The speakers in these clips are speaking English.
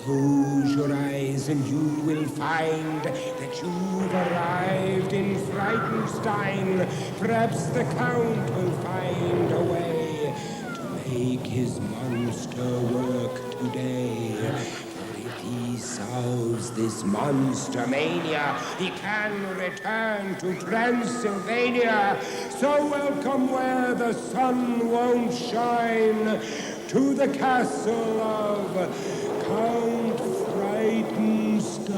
Close your eyes and you will find that you've arrived in Frightenstein. Perhaps the Count will find a way to make his monster work today. For if he solves this monster mania, he can return to Transylvania. So welcome where the sun won't shine, to the castle of Count Frightenstein.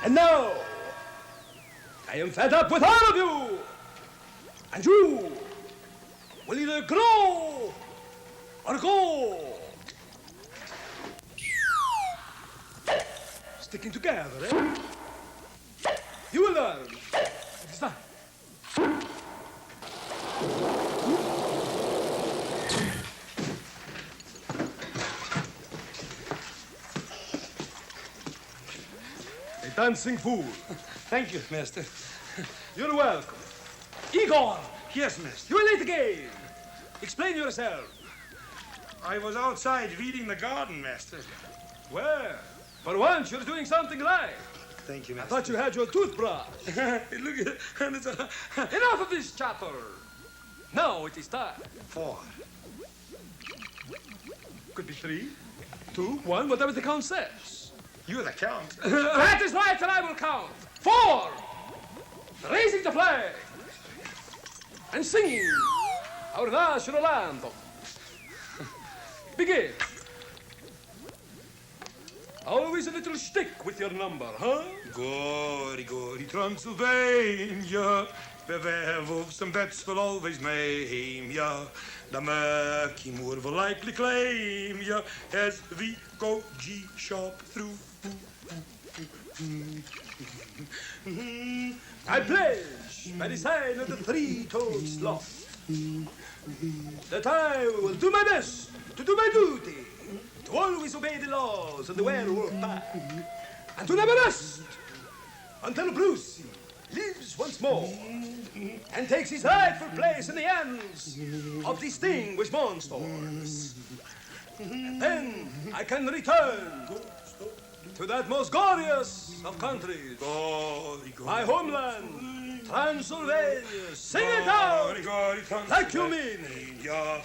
And now, I am fed up with all of you. And you will either grow or go. Sticking together, eh? You will learn. It is time. Dancing fool. Thank you, master. You're welcome. Igor, Yes, master. you are late again. Explain yourself. I was outside weeding the garden, master. Well, for once you're doing something right. Thank you, I master. thought you had your toothbrush. Look at it. And it's a... Enough of this chatter. Now it is time. 4. Could be 3, 2, 1, whatever the count says. You're the count. That is right, and I will count. 4. Raising the flag. And singing our national anthem. Begin. Always a little shtick with your number, huh? Gory, gory Transylvania, where werewolves and bats will always maim ya. The murky moor will likely claim ya as we go G-sharp through. I pledge by the sign of the three-toed sloth that I will do my best to do my duty, to always obey the laws of the werewolf pack, and to never rest until Brucey lives once more and takes his rightful place in the hands of distinguished monsters. And then I can return to that most glorious of countries, Gory, gory. my homeland, Transylvania. Sing it out like you mean it. Ya,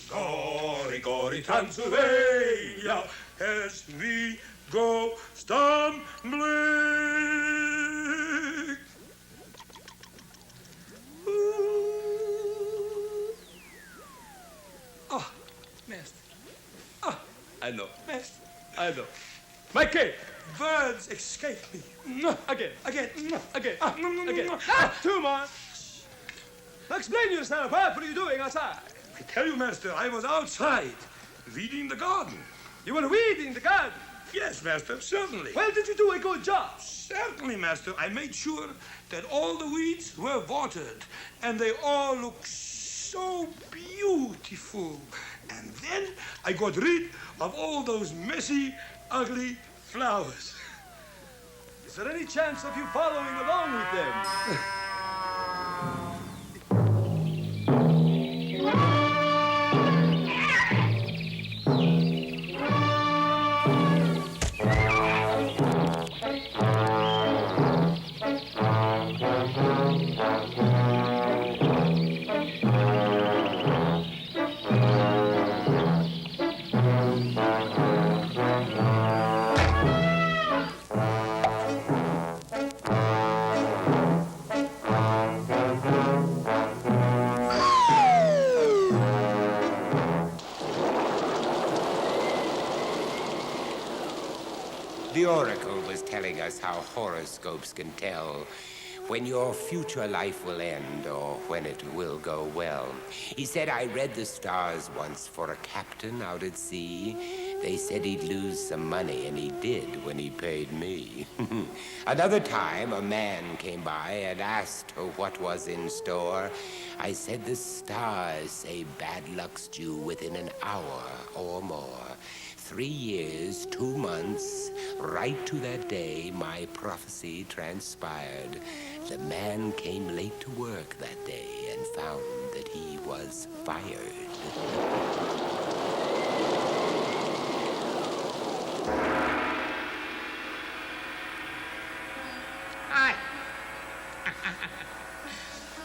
gory, gory Transylvania, as we go stumbling. Ah, master. Ah, I know, master. I know. My cake. Words escape me. Again. Again. Again. Again. Ah, too much. Now explain yourself. What were you doing outside? I tell you, master, I was outside, weeding the garden. You were weeding the garden. Yes, master, certainly. Well, did you do a good job? Certainly, master. I made sure that all the weeds were watered, and they all look so beautiful. And then I got rid of all those messy, ugly flowers. Is there any chance of you following along with them? The oracle was telling us how horoscopes can tell when your future life will end or when it will go well. He said, I read the stars once for a captain out at sea. They said he'd lose some money, and he did when he paid me. Another time, a man came by and asked what was in store. I said, the stars say bad luck's due within an hour or more. 3 years, 2 months, right to that day, my prophecy transpired. The man came late to work that day and found that he was fired. Hi.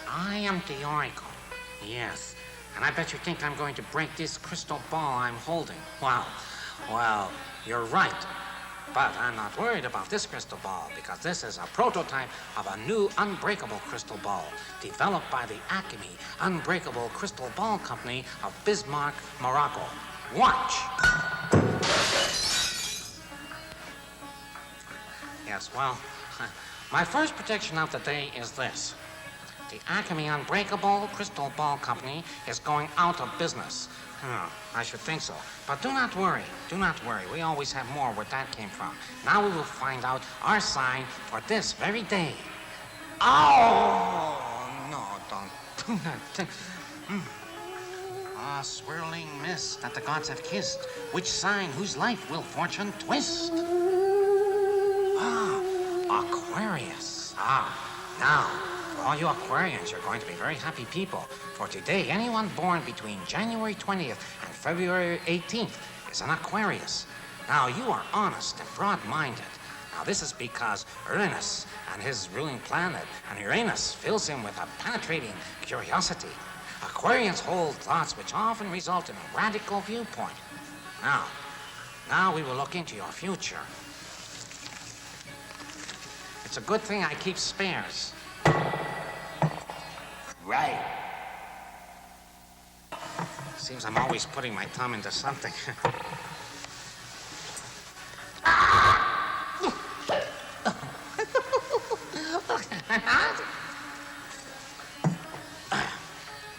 I am the Oracle. Yes. And I bet you think I'm going to break this crystal ball I'm holding. Well, you're right. But I'm not worried about this crystal ball because this is a prototype of a new unbreakable crystal ball developed by the Acme Unbreakable Crystal Ball Company of Bismarck, Morocco. Watch! Yes, well, my first prediction of the day is this. The Acme Unbreakable Crystal Ball Company is going out of business. I should think so. But do not worry. We always have more where that came from. Now we will find out our sign for this very day. Oh, no, don't do that. Ah, swirling mist that the gods have kissed. Which sign whose life will fortune twist? Ah, Aquarius. Now, for all you Aquarians, you're going to be very happy people. For today, anyone born between January 20th and February 18th is an Aquarius. Now, you are honest and broad-minded. Now, this is because Uranus and his ruling planet and Uranus fills him with a penetrating curiosity. Aquarians hold thoughts which often result in a radical viewpoint. Now we will look into your future. It's a good thing I keep spares. Right. Seems I'm always putting my thumb into something.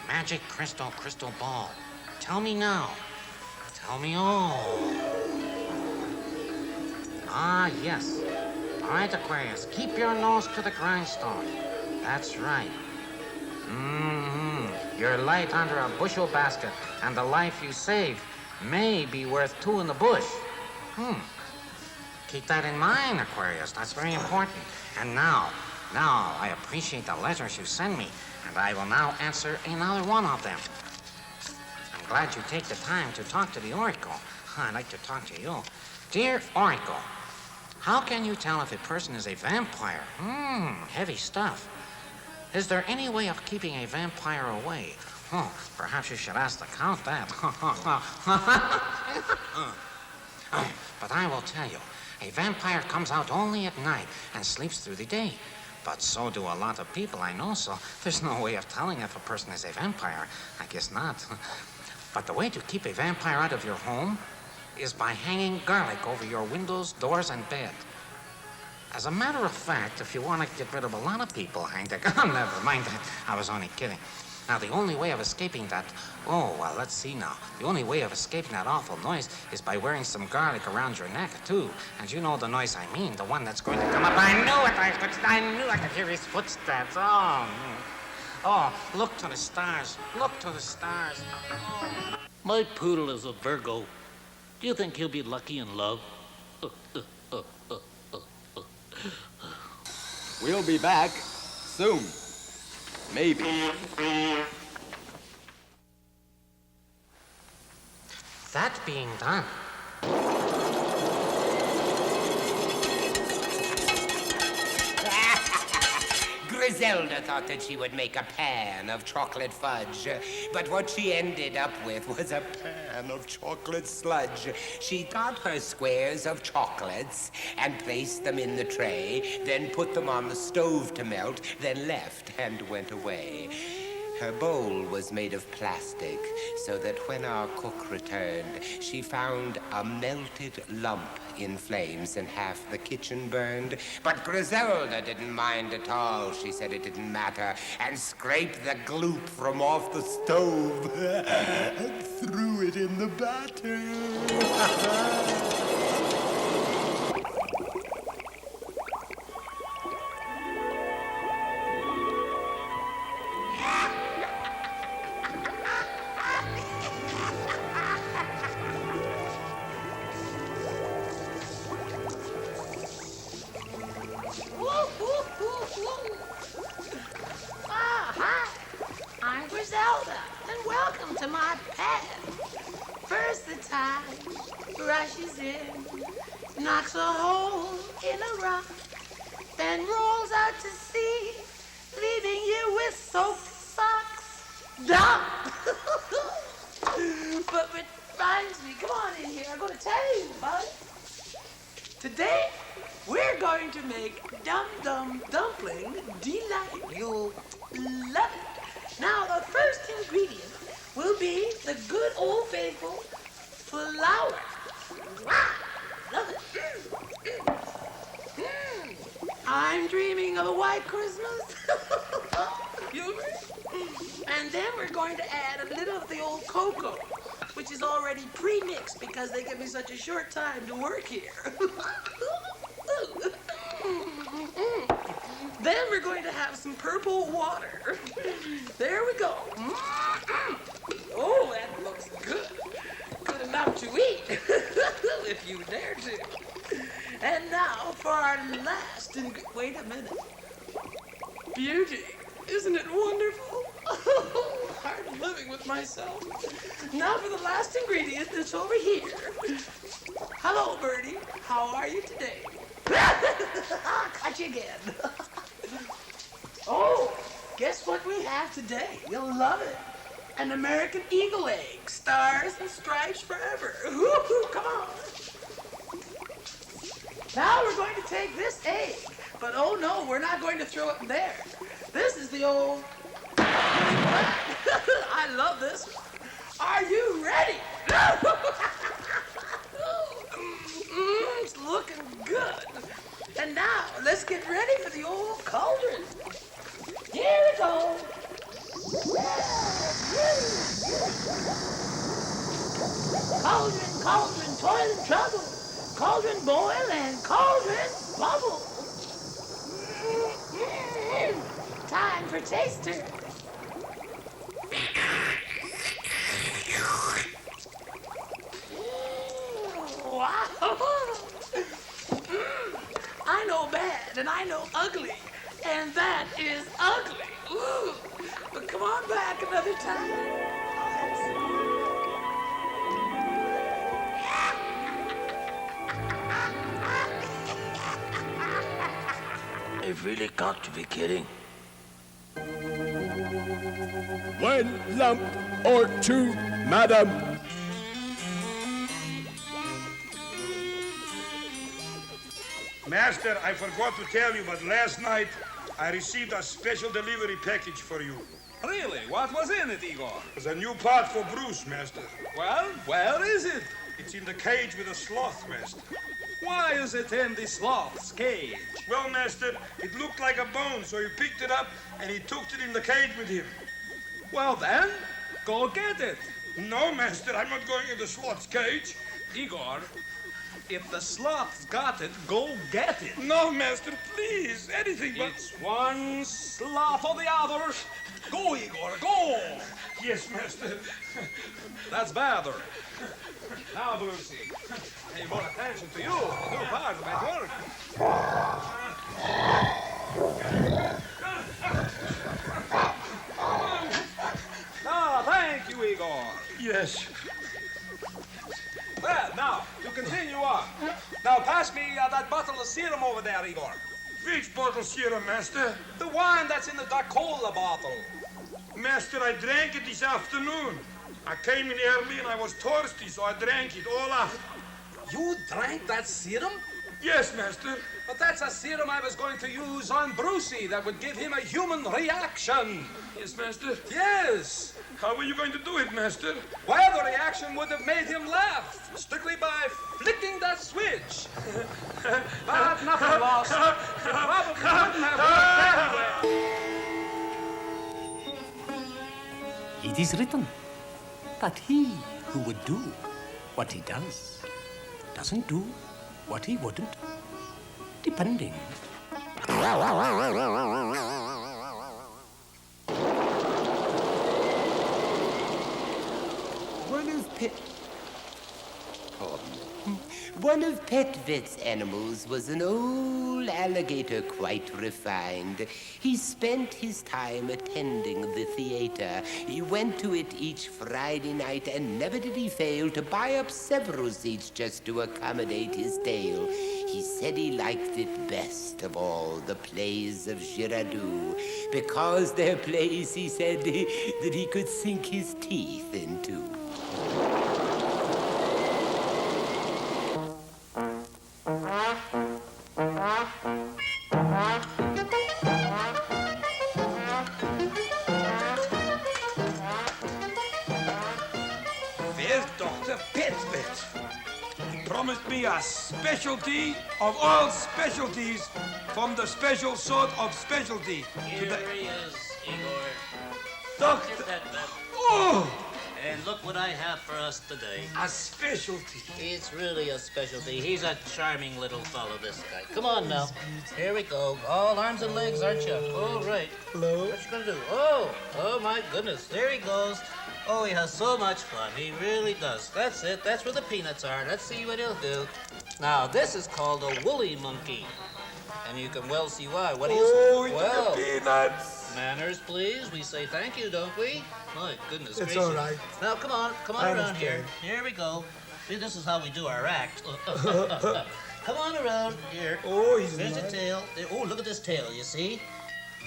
Magic crystal ball. Tell me now. Tell me all. Ah, yes. All right, Aquarius, keep your nose to the grindstone. That's right. You're light under a bushel basket, and the life you save may be worth 2 in the bush. Keep that in mind, Aquarius. That's very important. And now, I appreciate the letters you send me, and I will now answer another one of them. I'm glad you take the time to talk to the Oracle. I'd like to talk to you. Dear Oracle, how can you tell if a person is a vampire? Heavy stuff. Is there any way of keeping a vampire away? Perhaps you should ask the Count that. But I will tell you, a vampire comes out only at night and sleeps through the day. But so do a lot of people I know, so there's no way of telling if a person is a vampire. I guess not. But the way to keep a vampire out of your home is by hanging garlic over your windows, doors, and bed. As a matter of fact, if you want to get rid of a lot of people, hang the... Never mind that. I was only kidding. Now, the only way of escaping that... let's see now. The only way of escaping that awful noise is by wearing some garlic around your neck, too. And you know the noise I mean, the one that's going to come up. I knew it! I knew I could hear his footsteps. Oh, look to the stars. Look to the stars. Oh. My poodle is a Virgo. Do you think he'll be lucky in love? We'll be back soon. Maybe. That being done. Griselda thought that she would make a pan of chocolate fudge, but what she ended up with was a pan of chocolate sludge. She got her squares of chocolates and placed them in the tray, then put them on the stove to melt, then left and went away. Her bowl was made of plastic, so that when our cook returned, she found a melted lump in flames and half the kitchen burned. But Griselda didn't mind at all. She said it didn't matter, and scraped the gloop from off the stove and threw it in the batter. Hi. I'm Griselda, and welcome to my pad. First the tide rushes in, knocks a hole in a rock, then rolls out to sea, leaving you with soaked socks. Dump! But it reminds me, come on in here, I'm going to tell you about it. Today, we're going to make dum-dum dumpling delight. You'll love it. Now, the first ingredient will be the good old faithful flour. Wow, love it. I'm dreaming of a white Christmas. You agree? And then we're going to add a little of the old cocoa, which is already pre-mixed because they give me such a short time to work here. Then we're going to have some purple water. There we go. Oh, that looks good. Good enough to eat, if you dare to. And now for our last ingredient. Wait a minute. Beauty. Isn't it wonderful? Hard living with myself. Now for the last ingredient that's over here. Hello, Birdie. How are you today? Caught you again. Oh, guess what we have today? You'll love it. An American eagle egg. Stars and stripes forever. Woo-hoo, come on. Now we're going to take this egg. But oh no, we're not going to throw it in there. This is the old... I love this one. Are you ready? It's looking good. And now, let's get ready for the old cauldron. Here we go. Cauldron, cauldron, toil and trouble. Cauldron boil and cauldron bubble. Time for taster. Wow. I know bad and I know ugly, and that is ugly. Ooh. But come on back another time. They've really got to be kidding. 1 lump or 2, madam? Master, I forgot to tell you, but last night I received a special delivery package for you. Really? What was in it, Igor? It's a new part for Bruce, Master. Well, where is it? It's in the cage with a sloth, Master. Why is it in the sloth's cage? Well, Master, it looked like a bone, so he picked it up and he took it in the cage with him. Well then, go get it. No, Master, I'm not going in the sloth's cage. Igor, if the sloth's got it, go get it. No, Master, please, anything but... It's one sloth or the other. Go, Igor, go. Yes, Master. That's better. Now, Brucey, pay more attention to you. The new part might work. Ah, thank you, Igor. Yes. Well, now, to continue on. Now, pass me that bottle of serum over there, Igor. Which bottle serum, Master? The wine that's in the Cola bottle. Master, I drank it this afternoon. I came in early and I was thirsty, so I drank it all up. You drank that serum? Yes, master. But that's a serum I was going to use on Brucey that would give him a human reaction. Yes, master. Yes. How are you going to do it, master? Well, the reaction would have made him laugh, strictly by flicking that switch. But nothing lost. Probably wouldn't have worked anyway. It is written that he who would do what he does doesn't do what he wouldn't, depending. One of Petvet's animals was an old alligator, quite refined. He spent his time attending the theater. He went to it each Friday night, and never did he fail to buy up several seats just to accommodate his tale. He said he liked it best of all the plays of Girardot, because they're plays, he said, that he could sink his teeth into. Where's Dr. Petvet? He promised me a specialty of all specialties from the special sort of specialty. Here he is, Igor. Doctor. Petvet. Oh, And look what I have for us today. a specialty. It's really a specialty. He's a charming little fellow, this guy. Come on now. Here we go. All arms and legs, aren't you? All right. Hello. What you gonna do? Oh my goodness. There he goes. Oh, he has so much fun. He really does. That's it. That's where the peanuts are. Let's see what he'll do. Now, this is called a woolly monkey. And you can well see why. What do you Oh, he well, took the peanuts. manners, please. We say thank you, don't we? My goodness It's gracious. all right. Now, come on I around here. understand. Here we go. See, this is how we do our act. Come on around here. Oh, he's There's a nice. tail. Oh, look at this tail, you see?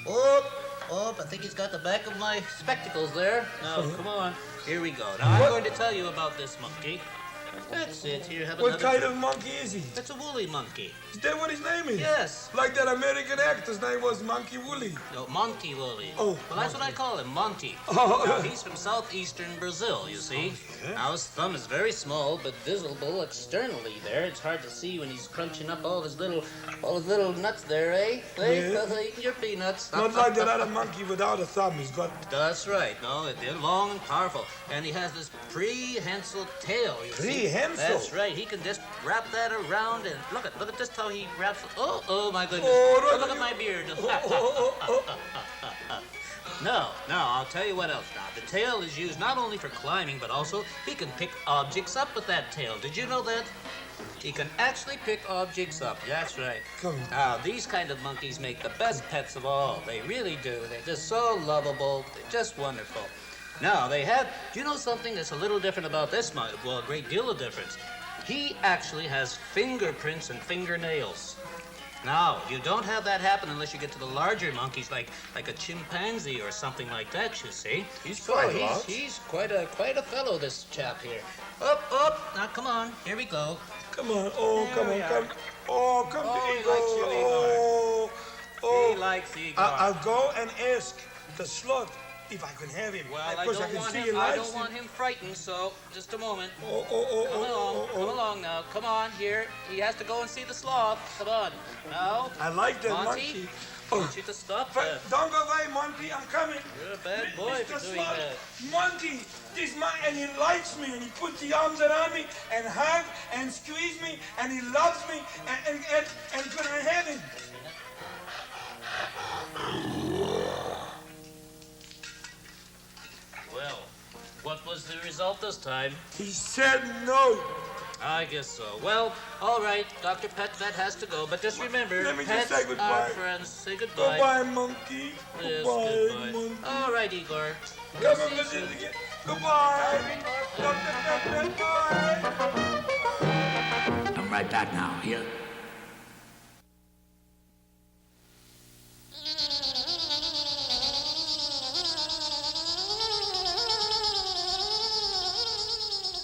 Oh, I think he's got the back of my spectacles there. Now, come on. Here we go. Now, I'm going to tell you about this monkey. That's it. Here, have What another. kind of monkey is he? That's a woolly monkey. Is that what his name is? Yes. Like that American actor's name was Monkey Wooly. No, Monty Woolly. Oh, Well, that's what I call him, Monty. Oh. Now, he's from southeastern Brazil, you see. Now, his thumb is very small, but visible externally there. It's hard to see when he's crunching up all his little nuts there, eh? Hey, Yeah. eating your peanuts. Not like that other monkey without a thumb. He's got. That's right. No, they're long and powerful. And he has this prehensile tail, you see. Prehensile? That's right. He can just wrap that around and look at just how he wraps it. Oh my goodness. Oh, Look at my beard. No, I'll tell you what else now. The tail is used not only for climbing, but also he can pick objects up with that tail. Did you know that? He can actually pick objects up. That's right. Come on. Now, these kind of monkeys make the best pets of all. They really do. They're just so lovable. They're just wonderful. Now, do you know something that's a little different about this monkey? Well, a great deal of difference. He actually has fingerprints and fingernails. Now, you don't have that happen unless you get to the larger monkeys, like a chimpanzee or something like that, you see. He's quite large. He's quite a fellow, this chap here. Up. Now, come on. Here we go. Come on. Oh, There come we on. are. Come. Oh, come Oh, to he Igor. likes you, Igor. Oh. He likes Igor. I'll go and ask the sloth if I can have him. Well, I Because don't can want see him. he I likes don't want him frightened. So, just a moment. Oh. Come along now. Come on here. He has to go and see the sloth. Come on. Now, I like that Monty, monkey. I want you to stop that. Don't go away, Monty. I'm coming. You're a bad boy Mr. for doing Sloth, that. Monty, this man, and he likes me, and he puts the arms around me, and hug, and squeeze me, and he loves me, and can I have him? Well, what was the result this time? He said no. I guess so. Well, all right. Dr. Petvet has to go, but just remember, Let me pets just say goodbye. are friends. Say goodbye. Goodbye, monkey. Yes, Goodbye, goodbye. monkey. All right, Igor. Come See on, you let's do soon. it again. Goodbye. Dr. Pepper, bye. I'm right back now. Here.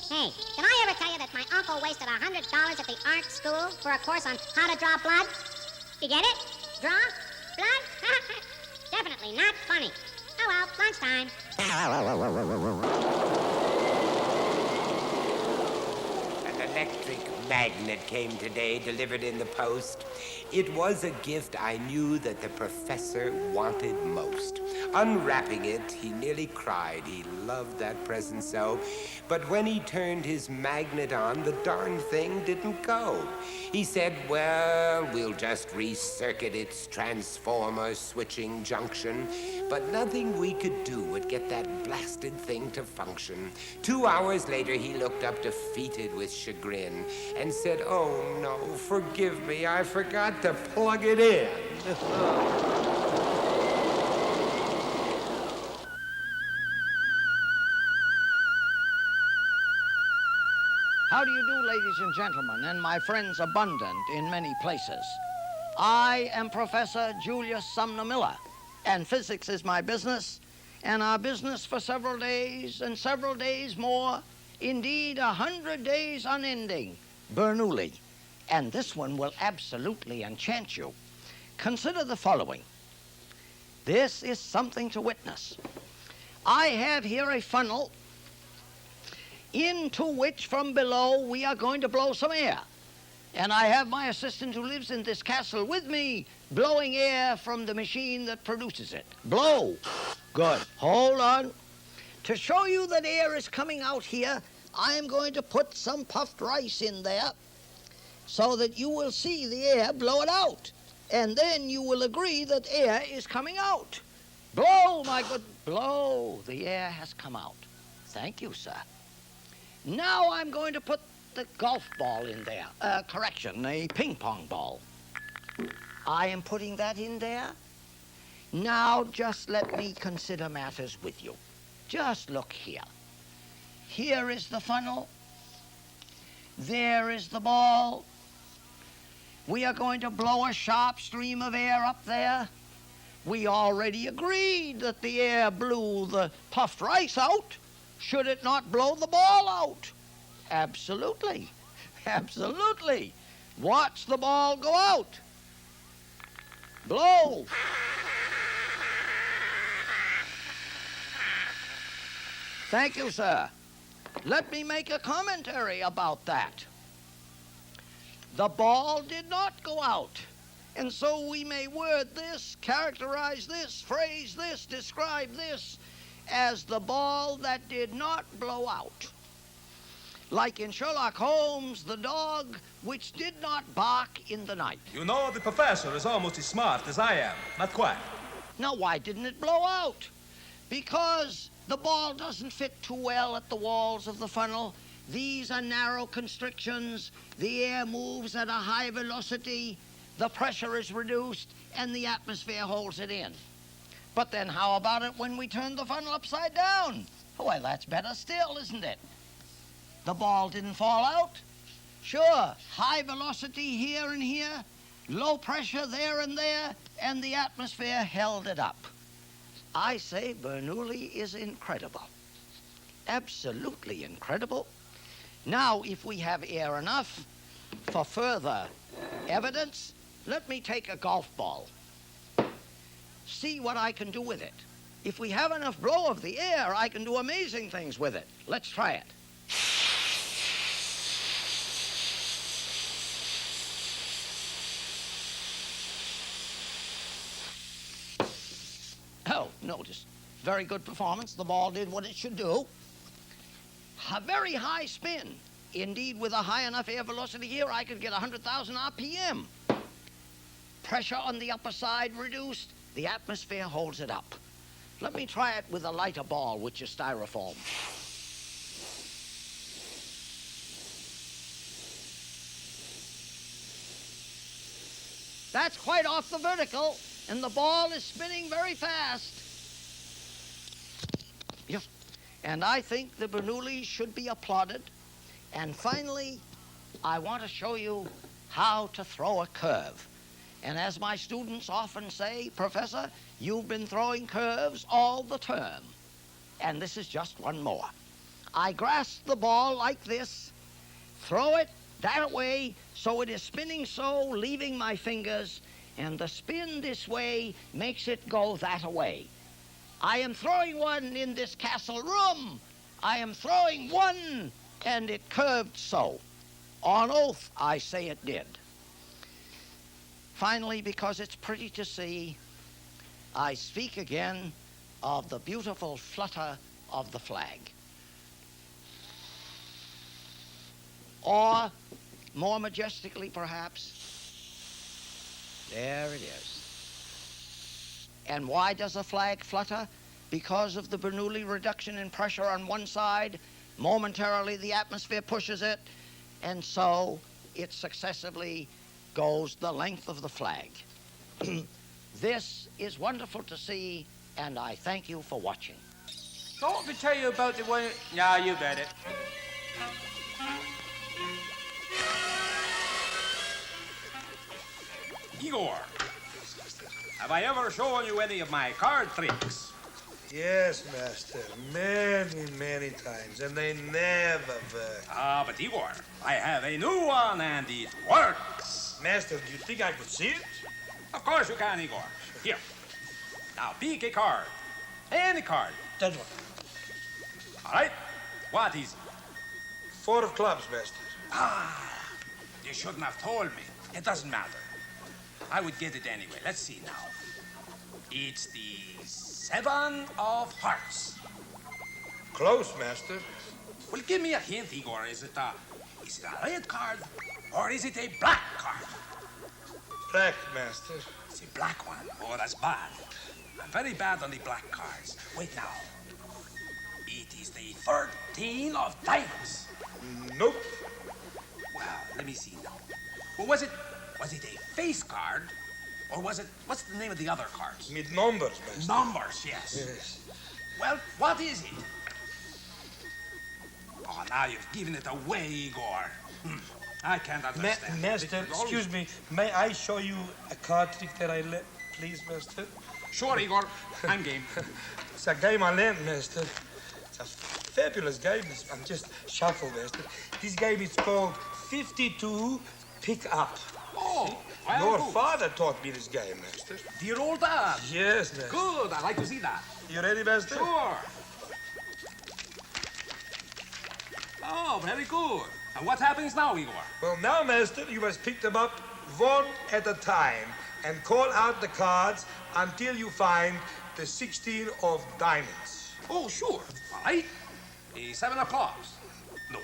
Hey, did I ever tell you that my uncle wasted $100 at the art school for a course on how to draw blood? You get it? Draw? Blood? Definitely not funny. Oh well, lunchtime. An electric magnet came today, delivered in the post. It was a gift I knew that the professor wanted most. Unwrapping it, he nearly cried. He loved that present so. But when he turned his magnet on, the darn thing didn't go. He said, well, we'll just recircuit its transformer switching junction. But nothing we could do would get that blasted thing to function. 2 hours later, he looked up defeated with chagrin and said, oh no, forgive me, I forgot to plug it in. How do you do, ladies and gentlemen, and my friends abundant in many places? I am Professor Julius Sumner Miller, and physics is my business, and our business for several days and several days more, indeed 100 days unending, Bernoulli. And this one will absolutely enchant you. Consider the following. This is something to witness. I have here a funnel into which from below we are going to blow some air. And I have my assistant who lives in this castle with me, blowing air from the machine that produces it. Blow. Good. Hold on. To show you that air is coming out here, I am going to put some puffed rice in there so that you will see the air blow it out. And then you will agree that air is coming out. Blow, my good, blow. The air has come out. Thank you, sir. Now I'm going to put the golf ball in there. Correction, a ping pong ball. I am putting that in there. Now just let me consider matters with you. Just look here. Here is the funnel. There is the ball. We are going to blow a sharp stream of air up there. We already agreed that the air blew the puffed rice out. Should it not blow the ball out? Absolutely. Absolutely. Watch the ball go out. Blow. Thank you, sir. Let me make a commentary about that. The ball did not go out. And so we may word this, characterize this, phrase this, describe this as the ball that did not blow out. Like in Sherlock Holmes, the dog which did not bark in the night. You know, the professor is almost as smart as I am. Not quite. Now, why didn't it blow out? Because the ball doesn't fit too well at the walls of the funnel. These are narrow constrictions. The air moves at a high velocity. The pressure is reduced, and the atmosphere holds it in. But then how about it when we turn the funnel upside down? Well, that's better still, isn't it? The ball didn't fall out. Sure, high velocity here and here, low pressure there and there, and the atmosphere held it up. I say Bernoulli is incredible. Absolutely incredible. Now, if we have air enough for further evidence, let me take a golf ball. See what I can do with it. If we have enough blow of the air, I can do amazing things with it. Let's try it. Oh, notice. Very good performance. The ball did what it should do. A very high spin. Indeed, with a high enough air velocity here, I could get 100,000 RPM. Pressure on the upper side reduced. The atmosphere holds it up. Let me try it with a lighter ball, which is styrofoam. That's quite off the vertical, and the ball is spinning very fast. Yes. And I think the Bernoulli should be applauded. And finally, I want to show you how to throw a curve. And as my students often say, Professor, you've been throwing curves all the term. And this is just one more. I grasp the ball like this, throw it that way, so it is spinning so, leaving my fingers, and the spin this way makes it go that way. I am throwing one in this castle room. I am throwing one, and it curved so. On oath, I say it did. Finally, because it's pretty to see, I speak again of the beautiful flutter of the flag. Or, more majestically perhaps, there it is. And why does a flag flutter? Because of the Bernoulli reduction in pressure on one side. Momentarily the atmosphere pushes it, and so it successively goes the length of the flag. This is wonderful to see, and I thank you for watching. So let me tell you about the one. Now you bet it. Igor, have I ever shown you any of my card tricks? Yes, master. Many times, and they never work. Ah, but Igor, I have a new one, and it works. Master, do you think I could see it? Of course you can, Igor. Here. Now pick a card. Any card. That one. All right. What is it? 4 of clubs, master. Ah, you shouldn't have told me. It doesn't matter. I would get it anyway. Let's see now. It's the 7 of hearts. Close, master. Well, give me a hint, Igor. Is it a red card or is it a black card? Black, master. It's a black one. Oh, that's bad. I'm very bad on the black cards. Wait now. It is the 13 of diamonds. Nope. Well, let me see now. Well, was it a face card? Or was it, what's the name of the other cards? With numbers, master. Numbers, yes. Yes. Well, what is it? Oh, now you've given it away, Igor. I can't understand. Master, excuse me. May I show you a card trick that I learned, please, master? Sure, Igor. I'm game. It's a game I learned, master. It's a fabulous game. I'm just shuffle, master. This game is called 52 Pick Up. Oh, well, Your good. father taught me this game, master. Dear old dad. Yes, master. Good. I'd like to see that. You ready, master? Sure. Oh, very good. And what happens now, Igor? Well, now, master, you must pick them up one at a time and call out the cards until you find the 16 of diamonds. Oh, sure. All right. The 7 of clubs. No.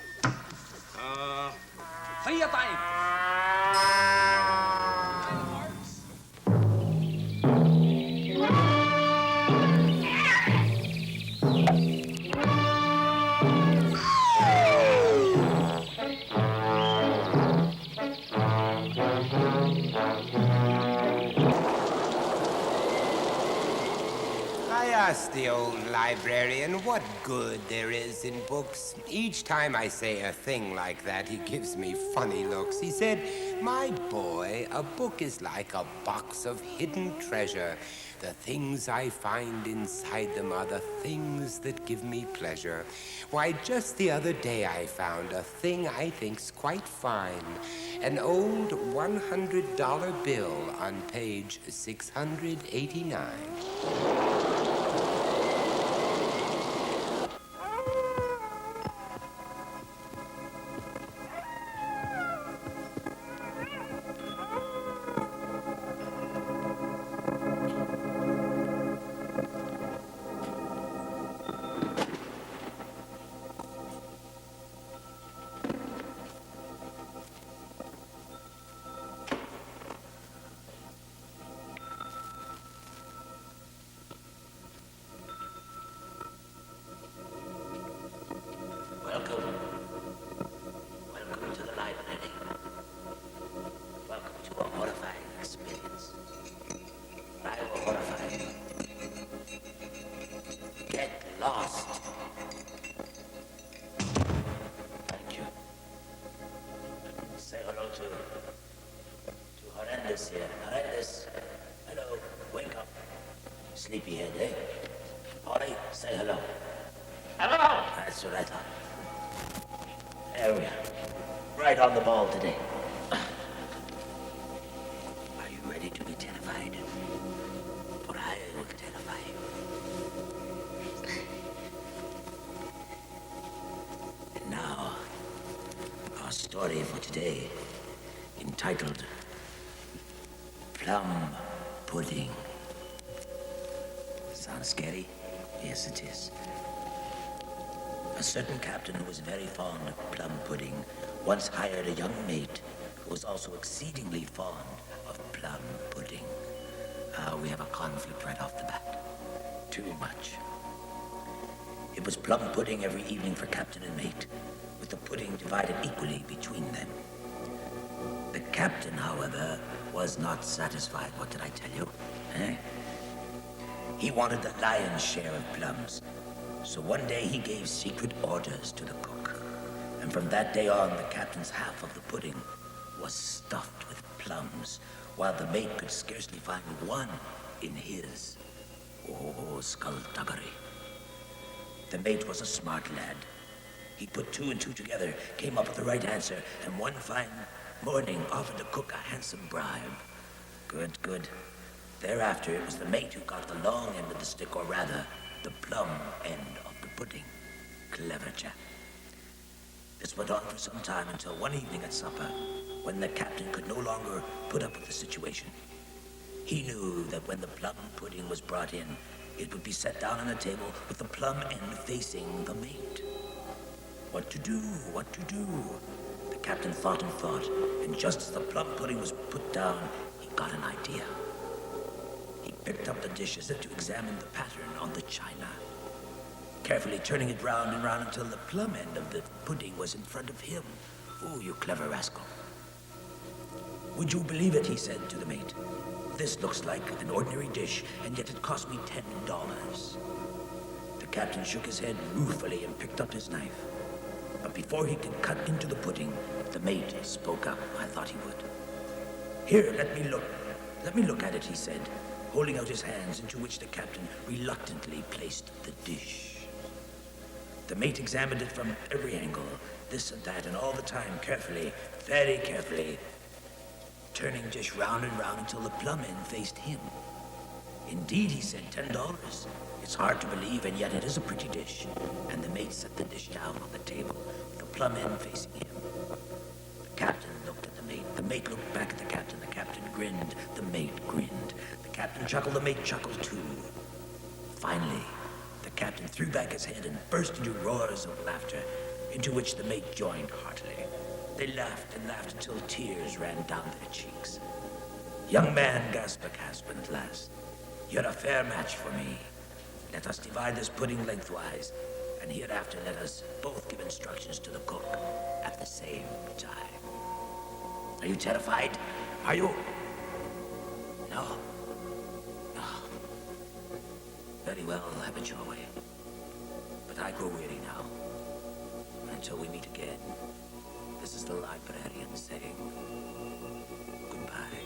3 of diamonds. I asked the old librarian what good there is in books. Each time I say a thing like that, he gives me funny looks. He said, "My boy, a book is like a box of hidden treasure. The things I find inside them are the things that give me pleasure. Why, just the other day I found a thing I think's quite fine. An old $100 bill on page 689. Welcome to the library. Welcome to a horrifying experience. I will horrify you. Get lost. Thank you. Say hello to Horrendous here. Horrendous. Hello. Wake up. Sleepyhead, eh? Ori, say hello. Hello. That's what I thought. There we are. right on the ball today. Are you ready to be terrified? For I will terrify you. And now, our story for today, entitled Plum Pudding. Sounds scary? Yes, it is. A certain captain who was very fond of plum pudding once hired a young mate who was also exceedingly fond of plum pudding. We have a conflict right off the bat. Too much. It was plum pudding every evening for captain and mate, with the pudding divided equally between them. The captain, however, was not satisfied. What did I tell you? He wanted the lion's share of plums. So one day he gave secret orders to the cook. And from that day on, the captain's half of the pudding was stuffed with plums, while the mate could scarcely find one in his. Oh, skullduggery. The mate was a smart lad. He put two and two together, came up with the right answer, and one fine morning offered the cook a handsome bribe. Good, good. Thereafter, it was the mate who got the long end of the stick, or rather, the plum end of the pudding. Clever chap. This went on for some time until one evening at supper, when the captain could no longer put up with the situation. He knew that when the plum pudding was brought in, it would be set down on a table with the plum end facing the mate. What to do? What to do? The captain thought and thought, and just as the plum pudding was put down, he got an idea. He picked up the dish as if to examine the pattern on the china, carefully turning it round and round until the plum end of the pudding was in front of him. Oh, you clever rascal. Would you believe it, he said to the mate. This looks like an ordinary dish, and yet it cost me $10. The captain shook his head ruefully and picked up his knife. But before he could cut into the pudding, the mate spoke up. I thought he would. Here, let me look. Let me look at it, he said, holding out his hands, into which the captain reluctantly placed the dish. The mate examined it from every angle, this and that, and all the time carefully, very carefully, turning dish round and round until the plum end faced him. Indeed, he said, $10. It's hard to believe, and yet it is a pretty dish. And the mate set the dish down on the table, with the plum end facing him. The captain looked at the mate looked back at the captain grinned, the mate grinned. The captain chuckled, the mate chuckled too. Finally, the captain threw back his head and burst into roars of laughter, into which the mate joined heartily. They laughed and laughed until tears ran down their cheeks. Young man, gasped a Caspin at last, you're a fair match for me. Let us divide this pudding lengthwise, and hereafter let us both give instructions to the cook at the same time. Are you terrified? Are you? No. No. Very well, have it your way. But I grow weary now. Until we meet again, this is the librarian saying goodbye.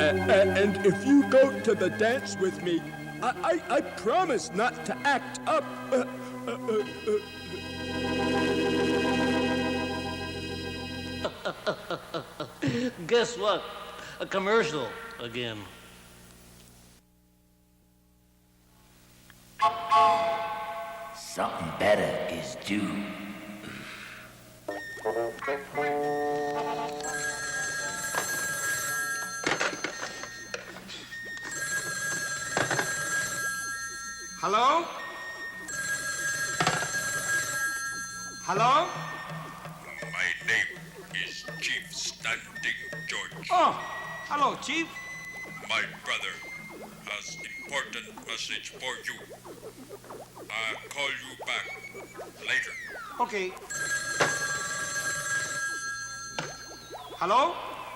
And if you go to the dance with me, I promise not to act up. Guess what? A commercial again. Something better is due. Hello? Hello? My name is Chief Standing George. Oh, hello, Chief. My brother has important message for you. I'll call you back later. Okay. Hello?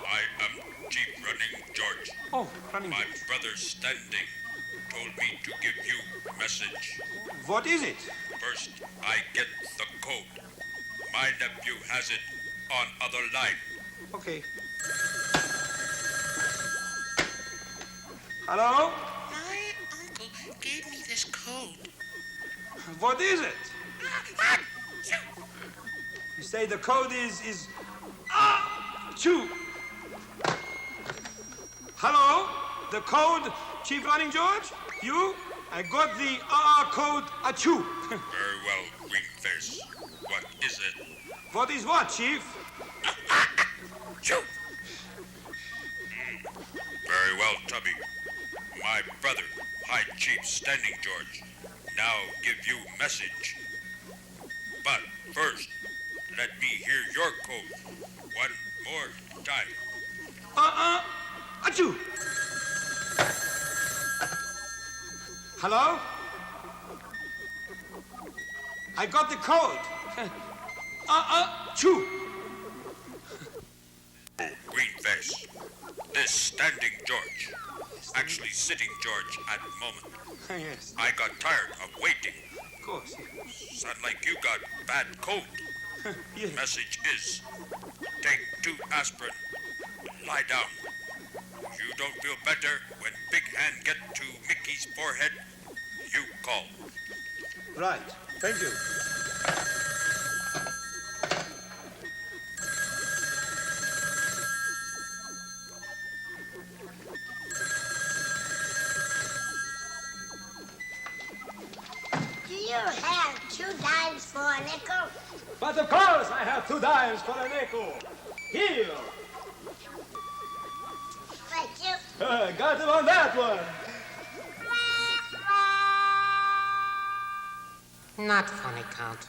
I am Chief Running George. Oh, Running My George. brother Standing told me to give you a message. What is it? First, I get the code. My nephew has it on other line. Okay. Hello? What is it? You say the code is two. Hello? The code, Chief Running George? You? I got the code achoo. Very well, Greenface. What is it? What is what, Chief? Achoo! Very well, Tubby. My brother, High Chief Standing George, now give you message. But first, let me hear your code one more time. Achoo! Hello? I got the code. Achoo! Oh, Greenface. This Standing George. Actually sitting George at the moment. Yes. I got tired of waiting. Of course. Sound like you got bad cold. Yes. Message is, take 2 aspirin, lie down. You don't feel better when big hand get to Mickey's forehead, you call. Right. Thank you. Do you have 2 dimes for a nickel? But of course I have 2 dimes for a nickel. Here. Thank you. Got him on that one. Not funny, Count.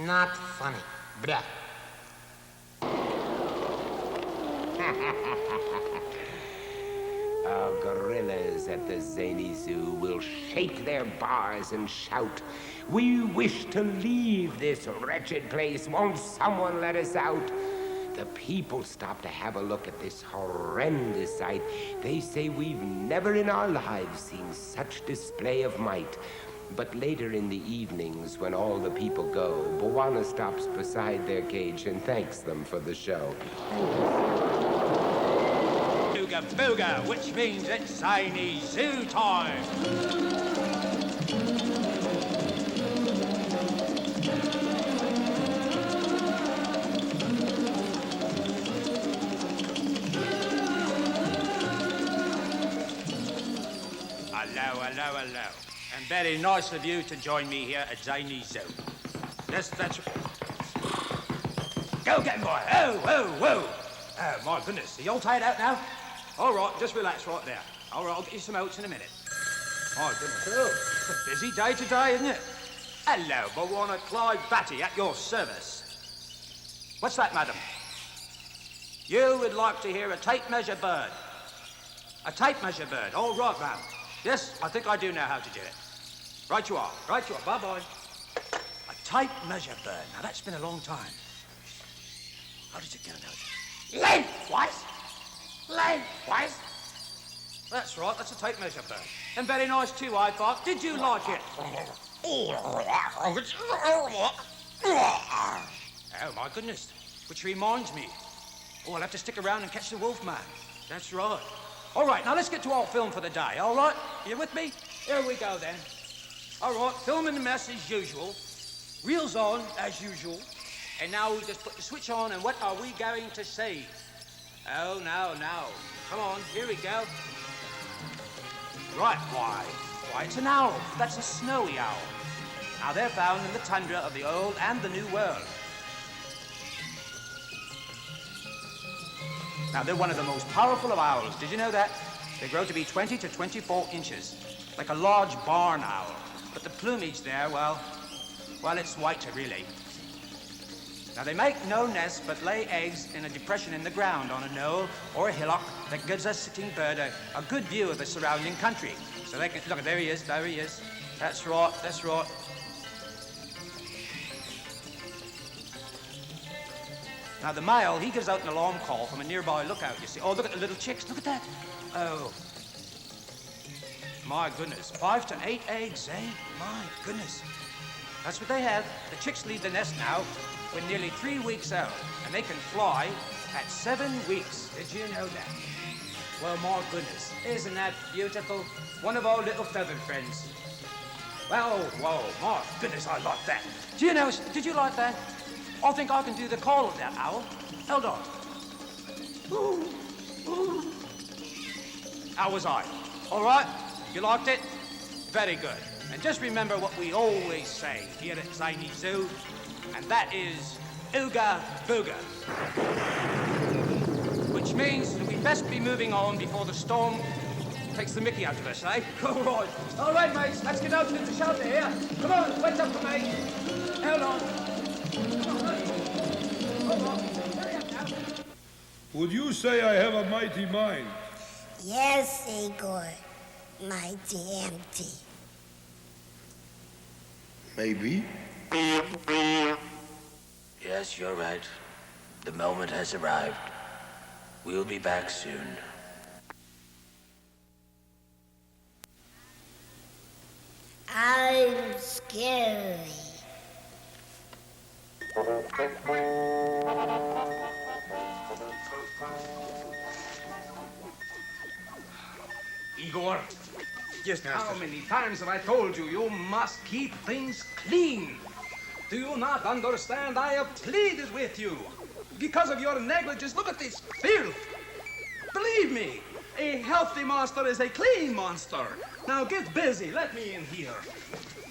Not funny. Blah. Our gorillas at the Zany Zoo will shake their bars and shout, "We wish to leave this wretched place. Won't someone let us out?" The people stop to have a look at this horrendous sight. They say we've never in our lives seen such display of might. But later in the evenings, when all the people go, Bwana stops beside their cage and thanks them for the show. Booga booga, which means it's Zany Zoo time. Hello. And very nice of you to join me here at Zany Zoo. Yes, that's... Go get him, boy. Oh, my goodness. Are you all tired out now? All right, just relax right there. All right, I'll get you some oats in a minute. My goodness. Oh, it's a busy day today, isn't it? Hello, Bwana Clyde Batty at your service. What's that, madam? You would like to hear a tape measure bird. A tape measure bird. All right, ma'am. Yes, I think I do know how to do it. Right you are. Bye-bye. A tape measure bird. Now, that's been a long time. How does it go now? Lengthwise? That's right, that's a tape measure bird. And very nice too, I thought. Did you like it? Oh, my goodness. Which reminds me. Oh, I'll have to stick around and catch the wolf man. That's right. All right, now let's get to our film for the day, all right? You with me? Here we go, then. All right, filming the mess as usual. Reels on, as usual. And now we just put the switch on, and what are we going to see? Oh, no. Come on, here we go. Right, why, it's an owl. That's a snowy owl. Now, they're found in the tundra of the Old and the New World. Now, they're one of the most powerful of owls. Did you know that? They grow to be 20 to 24 inches, like a large barn owl. But the plumage there, well, it's white, really. Now, they make no nest, but lay eggs in a depression in the ground on a knoll or a hillock that gives a sitting bird a good view of the surrounding country. So they can, look, there he is. That's right. Now, the male, he gives out an alarm call from a nearby lookout, you see. Oh, look at the little chicks. Look at that. Oh. My goodness. 5 to 8 eggs, eh? My goodness. That's what they have. The chicks leave the nest now when nearly 3 weeks out, and they can fly at 7 weeks. Did you know that? Well, my goodness. Isn't that beautiful? One of our little feathered friends. Whoa, my goodness, I like that. Do you know, did you like that? I think I can do the call of that owl. Hold on. How was I? All right? You liked it? Very good. And just remember what we always say here at Zany Zoo, and that is Ooga Booga. Which means that we best be moving on before the storm takes the mickey out of us, eh? All right, mates, let's get out into the shelter here. Come on, wait up for me. Hold on. Would you say I have a mighty mind? Yes, Igor. Mighty empty. Maybe. Yes, you're right. The moment has arrived. We'll be back soon. I'm scary. Igor, yes, Master. How many times have I told you, you must keep things clean? Do you not understand? I have pleaded with you. Because of your negligence, look at this filth. Believe me, a healthy monster is a clean monster. Now get busy. Let me in here.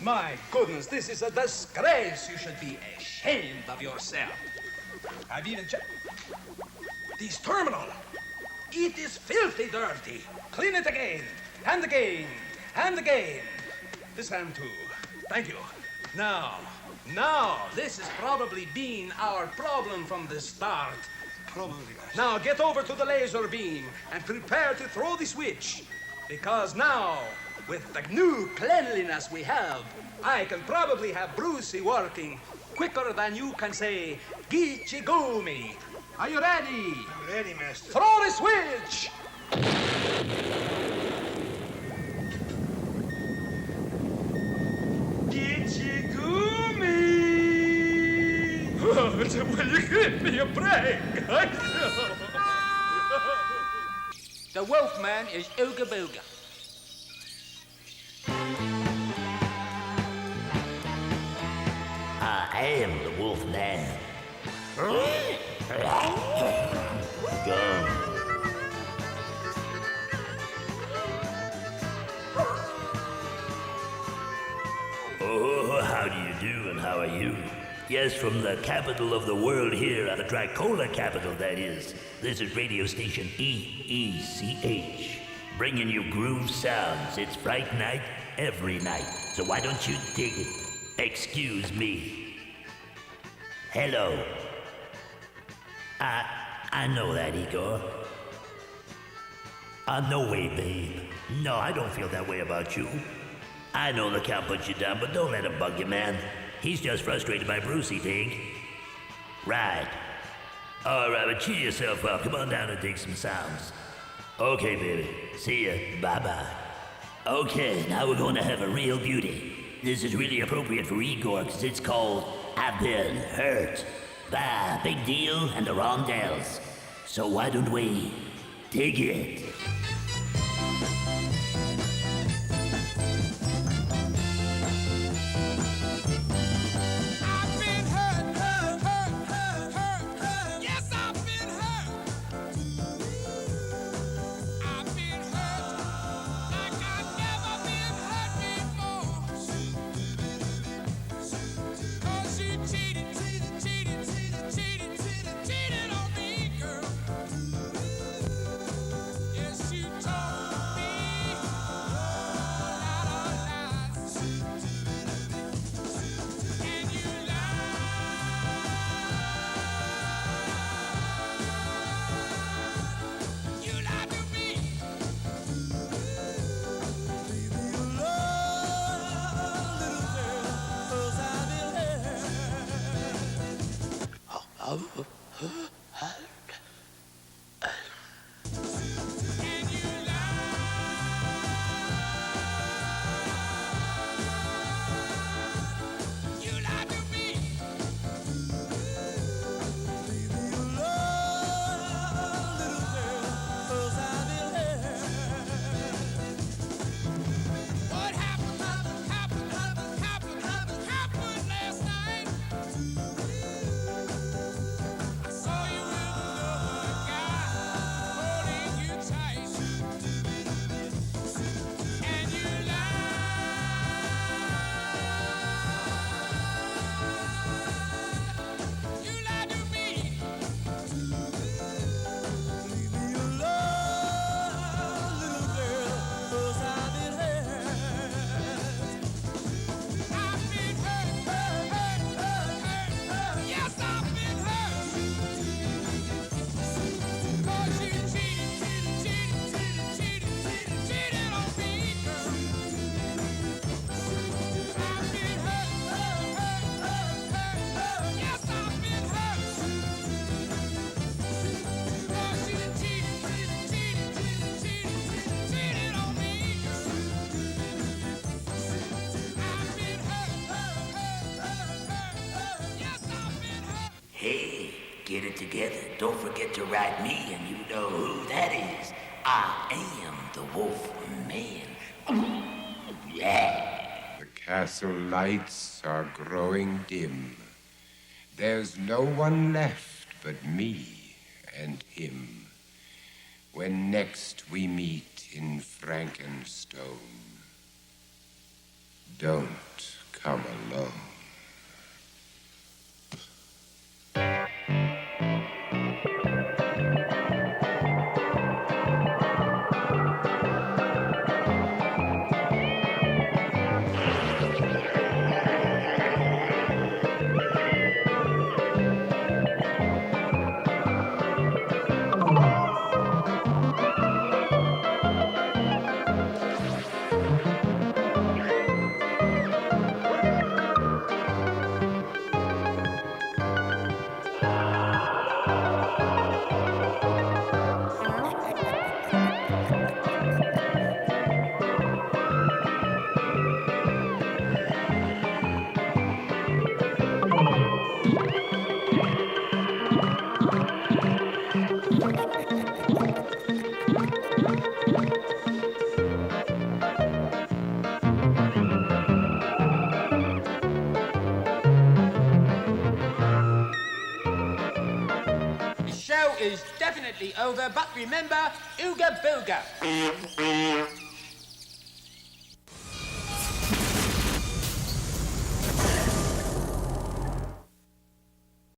My goodness, this is a disgrace. You should be ashamed of yourself. I've even checked. This terminal. It is filthy dirty. Clean it again, and again, and again. This hand too. Thank you. Now, this has probably been our problem from the start. Probably. Now get over to the laser beam and prepare to throw the switch. Because now, with the new cleanliness we have, I can probably have Brucey working quicker than you can say, Gichigumi. Are you ready? I'm ready, Master. Throw the switch! Gichigumi! Well, you give me a break. The Wolfman is Ooga Booga. I am the Wolfman. Oh, how do you do and how are you? Yes, from the capital of the world here, the Dracola capital, that is. This is radio station EECH, bringing you groove sounds. It's Fright Night every night, so why don't you dig it? Excuse me. Hello. I know that, Igor. No way, babe. No, I don't feel that way about you. I know the Count put you down, but don't let him bug you, man. He's just frustrated by Brucey, dig? Right. All right, but cheer yourself up. Come on down and dig some sounds. Okay, baby. See ya. Bye-bye. Okay, now we're going to have a real beauty. This is really appropriate for Igor, because it's called I've Been Hurt. Bah, big deal and the Rondelles. So why don't we dig it? Get it together. Don't forget to write me, and you know who that is. I am the Wolf Man. Yeah. The castle lights are growing dim. There's no one left but me and him. When next we meet in Frankenstone, don't come alone. Is definitely over, but remember, Ooga Booga.